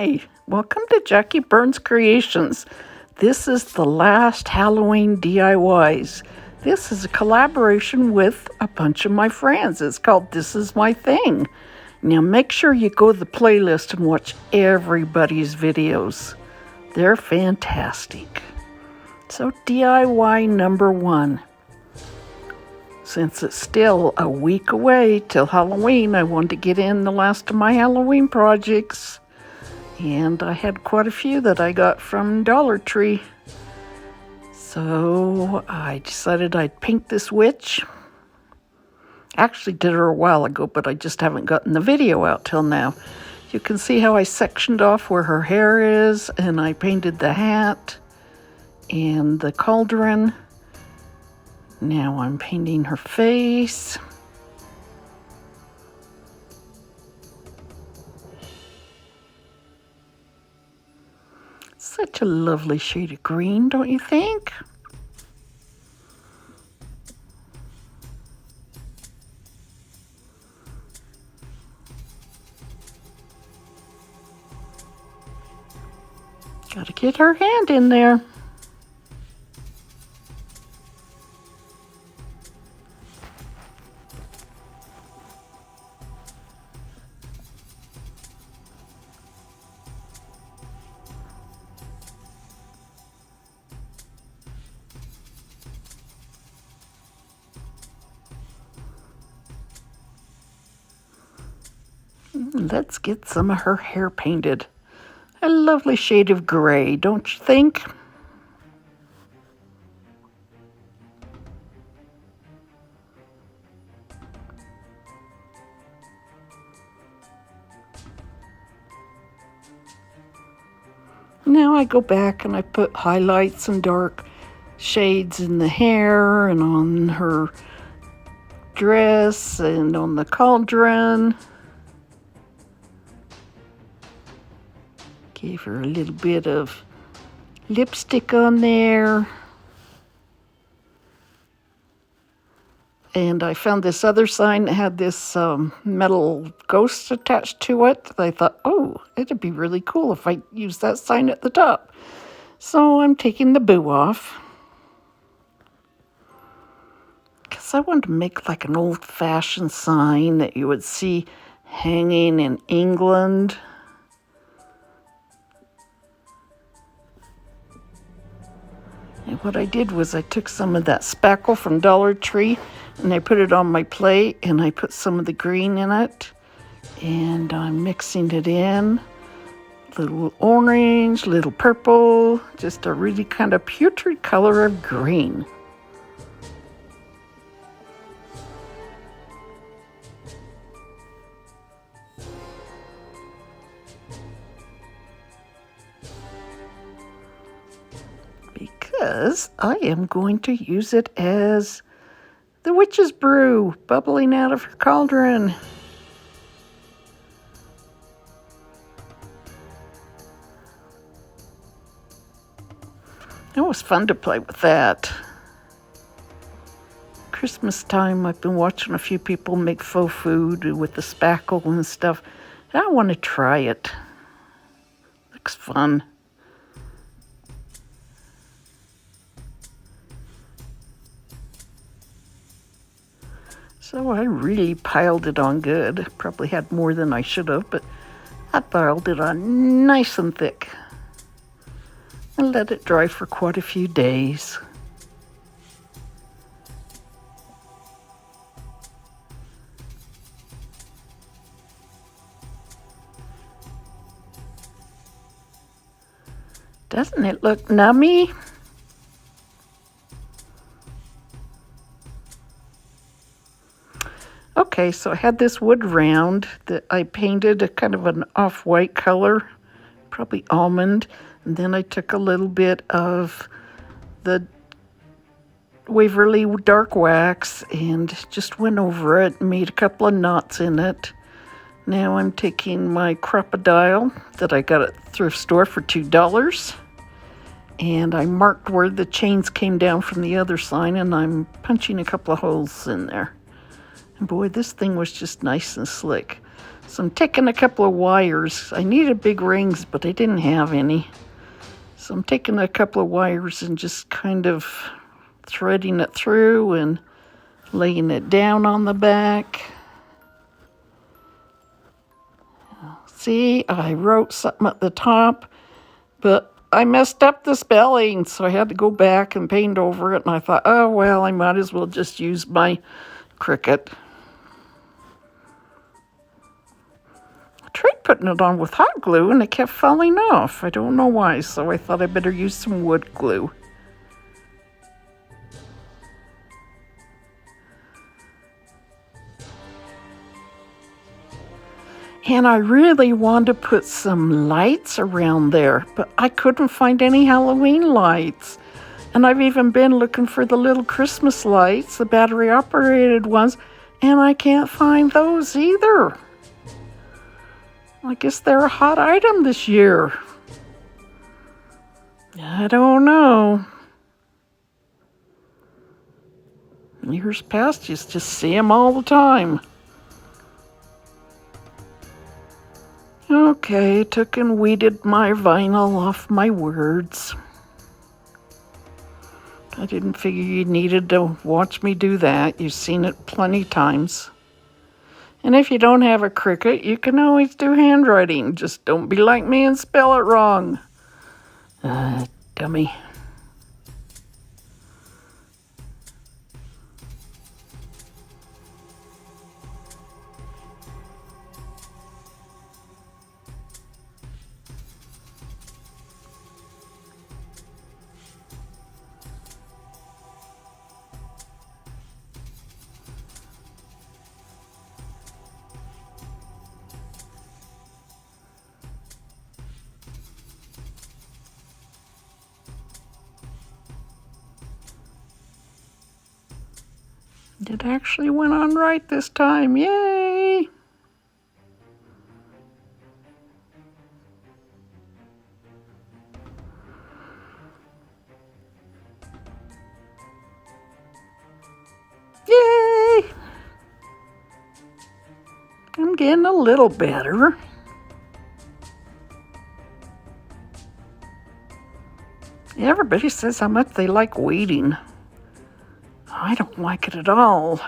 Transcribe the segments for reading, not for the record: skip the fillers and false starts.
Hi, welcome to Jackie Burns Creations. This is the last Halloween DIYs. This is a collaboration with a bunch of my friends. It's called This Is My Thing. Now make sure you go to the playlist and watch everybody's videos. They're fantastic. So DIY number 1. Since it's still a week away till Halloween, I wanted to get in the last of my Halloween projects. And I had quite a few that I got from Dollar Tree. So I decided I'd paint this witch. Actually did her a while ago, but I just haven't gotten the video out till now. You can see how I sectioned off where her hair is, and I painted the hat and the cauldron. Now I'm painting her face. Such a lovely shade of green, don't you think? Gotta get her hand in there. Let's get some of her hair painted. A lovely shade of gray, don't you think? Now I go back and I put highlights and dark shades in the hair and on her dress and on the cauldron. Gave her a little bit of lipstick on there. And I found this other sign that had this metal ghost attached to it. I thought, oh, it'd be really cool if I used that sign at the top. So I'm taking the boo off. Because I wanted to make like an old-fashioned sign that you would see hanging in England. And what I did was I took some of that spackle from Dollar Tree and I put it on my plate and I put some of the green in it. And I'm mixing it in. Little orange, little purple, just a really kind of putrid color of green. Because I am going to use it as the witch's brew bubbling out of her cauldron. It was fun to play with that. Christmas time, I've been watching a few people make faux food with the spackle and stuff. I want to try it. Looks fun. So I really piled it on good. Probably had more than I should have, but I piled it on nice and thick. And let it dry for quite a few days. Doesn't it look nummy? Okay, so I had this wood round that I painted a kind of an off-white color, probably almond, and then I took a little bit of the Waverly dark wax and just went over it and made a couple of knots in it. Now I'm taking my crocodile that I got at the thrift store for $2, and I marked where the chains came down from the other sign, and I'm punching a couple of holes in there. And boy, this thing was just nice and slick. So I'm taking a couple of wires. I needed big rings, but I didn't have any. So I'm taking a couple of wires and just kind of threading it through and laying it down on the back. See, I wrote something at the top, but I messed up the spelling, so I had to go back and paint over it, and I thought, oh, well, I might as well just use my Cricut. I tried putting it on with hot glue, and it kept falling off. I don't know why, so I thought I better use some wood glue. And I really wanted to put some lights around there, but I couldn't find any Halloween lights. And I've even been looking for the little Christmas lights, the battery-operated ones, and I can't find those either. I guess they're a hot item this year. I don't know. Years past, you just see them all the time. Okay, took and weeded my vinyl off my words. I didn't figure you needed to watch me do that. You've seen it plenty times. And if you don't have a Cricut, you can always do handwriting. Just don't be like me and spell it wrong. Dummy. It actually went on right this time. Yay! Yay! I'm getting a little better. Everybody says how much they like weeding. I don't like it at all.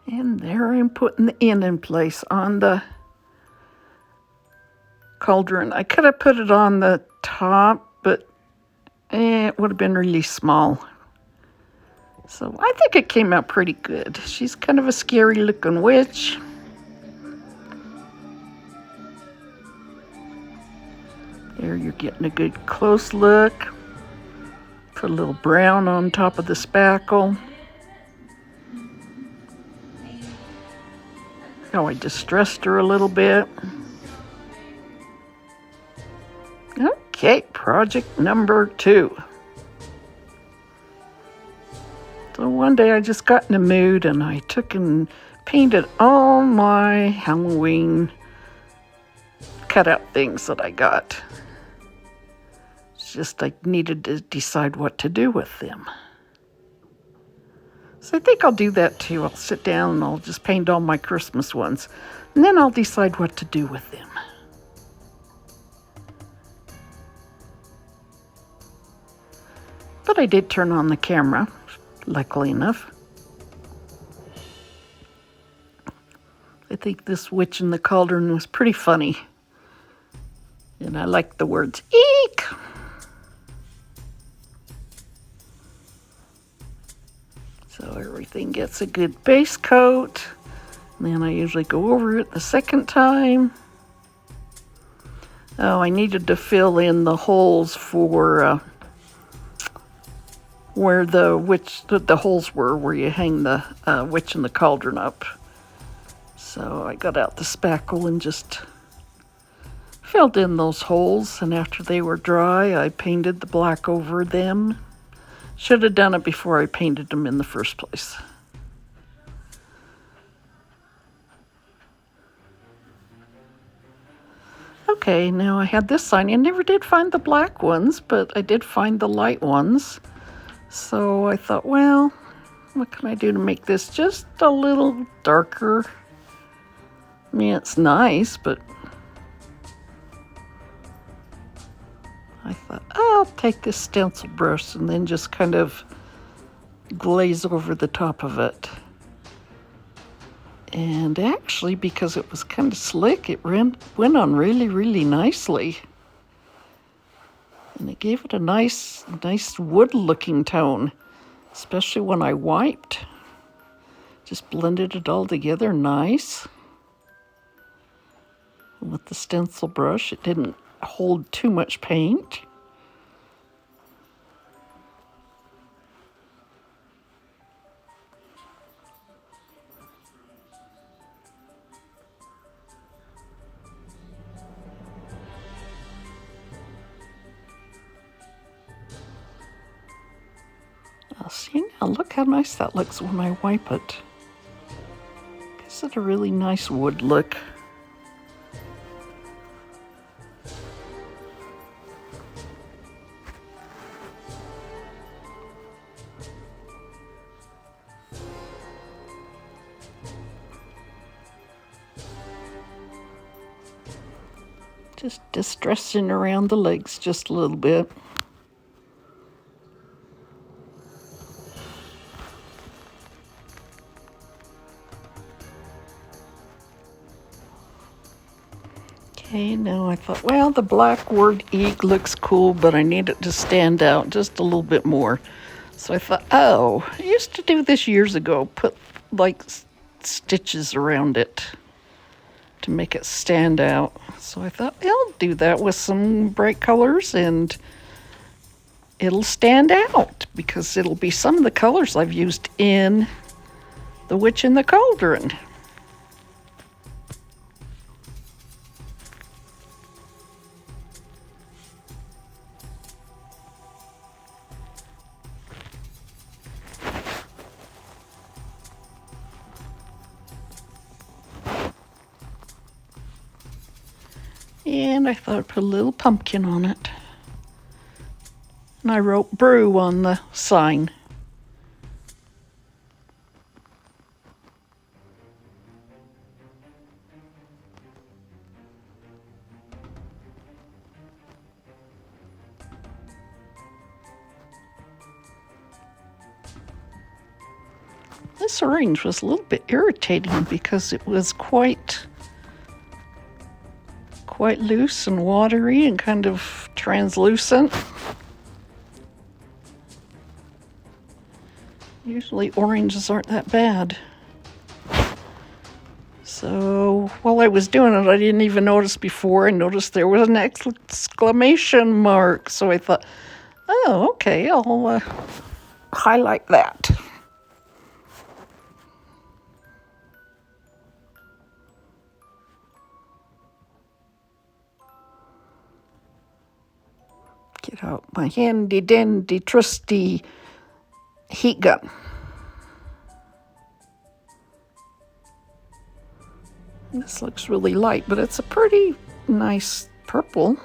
And there I'm putting the end in place on the cauldron. I could have put it on the top, but it would have been really small. So I think it came out pretty good. She's kind of a scary looking witch. There you're getting a good close look. Put a little brown on top of the spackle. Oh, I distressed her a little bit. Okay, project number 2. So one day I just got in a mood and I took and painted all my Halloween cutout things that I got. It's just I needed to decide what to do with them. So I think I'll do that too. I'll sit down and I'll just paint all my Christmas ones. And then I'll decide what to do with them. But I did turn on the camera, luckily enough. I think this witch in the cauldron was pretty funny. And I like the words, eek! So everything gets a good base coat. And then I usually go over it the second time. Oh, I needed to fill in the holes for where the holes were where you hang the witch in the cauldron up. So I got out the spackle and just filled in those holes, and after they were dry, I painted the black over them. Should have done it before I painted them in the first place. Okay, now I had this sign. I never did find the black ones, but I did find the light ones. So I thought, well, what can I do to make this just a little darker? I mean, it's nice, but I thought, I'll take this stencil brush and then just kind of glaze over the top of it. And actually, because it was kind of slick, it went on really, really nicely. And it gave it a nice wood-looking tone, especially when I wiped. Just blended it all together nice. And with the stencil brush, it didn't hold too much paint. See now, look how nice that looks when I wipe it. Gives it a really nice wood look. Just distressing around the legs just a little bit. Okay, now I thought, well, the black word "eek" looks cool, but I need it to stand out just a little bit more. So I thought, oh, I used to do this years ago, put like stitches around it to make it stand out. So I thought, I'll do that with some bright colors and it'll stand out because it'll be some of the colors I've used in The Witch in the Cauldron. And I thought I'd put a little pumpkin on it. And I wrote "brew" on the sign. This orange was a little bit irritating because it was quite loose and watery and kind of translucent. Usually oranges aren't that bad. So while I was doing it, I didn't even notice before. I noticed there was an exclamation mark. So I thought, oh, okay, I'll highlight that. Get out my handy dandy trusty heat gun. This looks really light, but it's a pretty nice purple.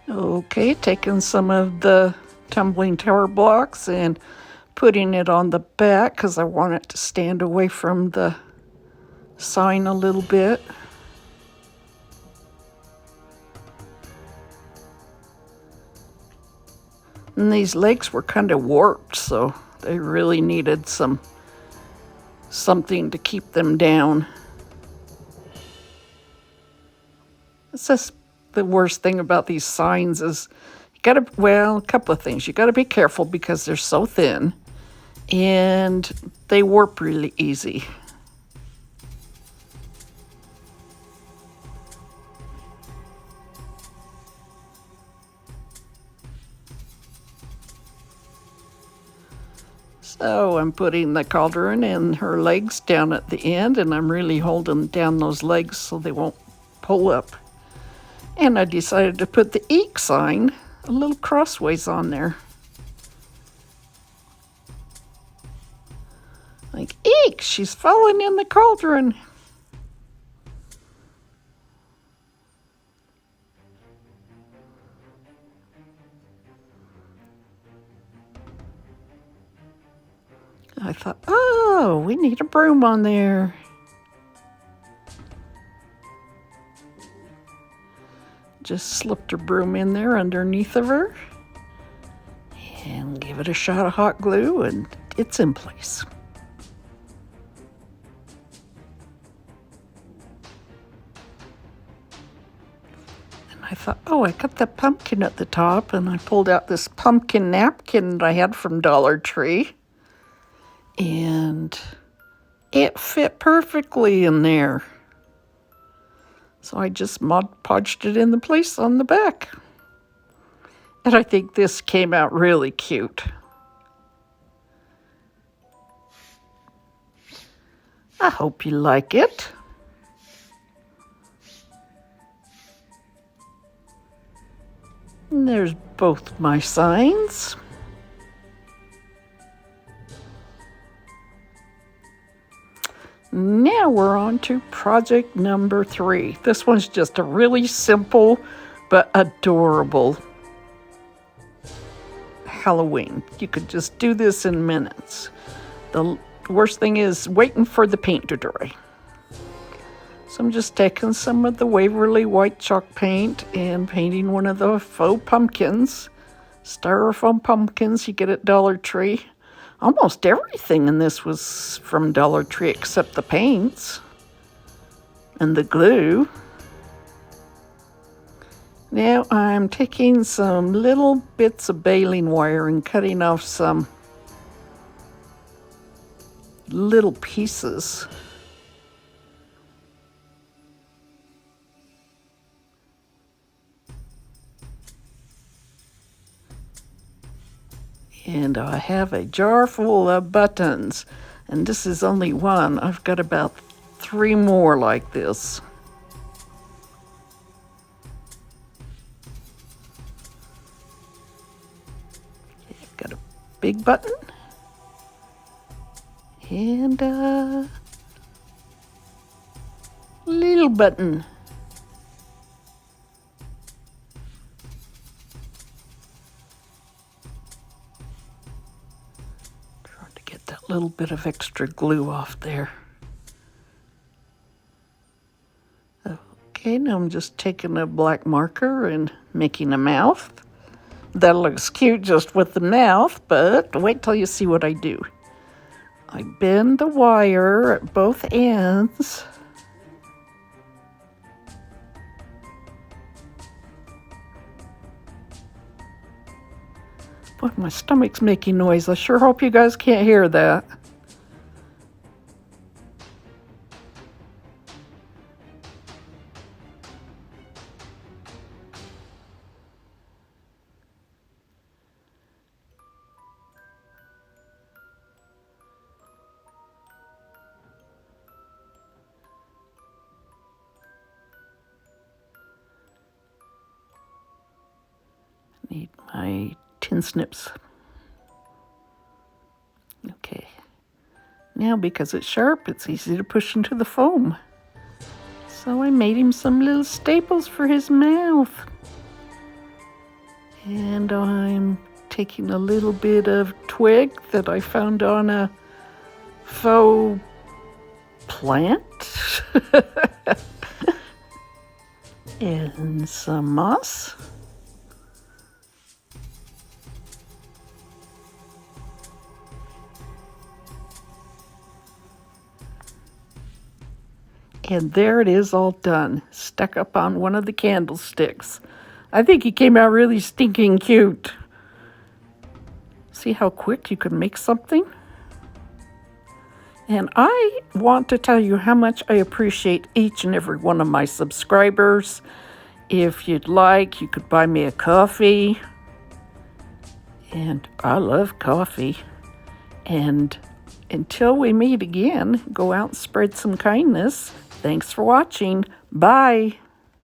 Okay, taking some of the tumbling tower blocks and putting it on the back because I want it to stand away from the sign a little bit. And these legs were kind of warped, so they really needed something to keep them down. It's just the worst thing about these signs is a couple of things. You gotta be careful because they're so thin and they warp really easy. So I'm putting the cauldron and her legs down at the end, and I'm really holding down those legs so they won't pull up. And I decided to put the eek sign a little crossways on there. Like, eek, she's falling in the cauldron. I thought, oh, we need a broom on there. Just slipped a broom in there underneath of her and give it a shot of hot glue, and it's in place. And I thought, oh, I got the pumpkin at the top, and I pulled out this pumpkin napkin that I had from Dollar Tree, and it fit perfectly in there. So I just Mod Podged it in the place on the back. And I think this came out really cute. I hope you like it. And there's both my signs. Now we're on to project number 3. This one's just a really simple but adorable Halloween. You could just do this in minutes. The worst thing is waiting for the paint to dry. So I'm just taking some of the Waverly white chalk paint and painting one of the faux pumpkins, styrofoam pumpkins you get at Dollar Tree. Almost everything in this was from Dollar Tree except the paints and the glue. Now I'm taking some little bits of baling wire and cutting off some little pieces. And I have a jar full of buttons, and this is only one. I've got about 3 more like this. Okay, I've got a big button and a little button. That little bit of extra glue off there. Okay, now I'm just taking a black marker and making a mouth. That looks cute just with the mouth, but wait till you see what I do. I bend the wire at both ends. Boy, my stomach's making noise. I sure hope you guys can't hear that. Need my tin snips. Okay. Now because it's sharp, it's easy to push into the foam. So I made him some little staples for his mouth. And I'm taking a little bit of twig that I found on a faux plant. And some moss. And there it is, all done, stuck up on one of the candlesticks. I think he came out really stinking cute. See how quick you can make something? And I want to tell you how much I appreciate each and every one of my subscribers. If you'd like, you could buy me a coffee. And I love coffee. And until we meet again, go out and spread some kindness. Thanks for watching. Bye.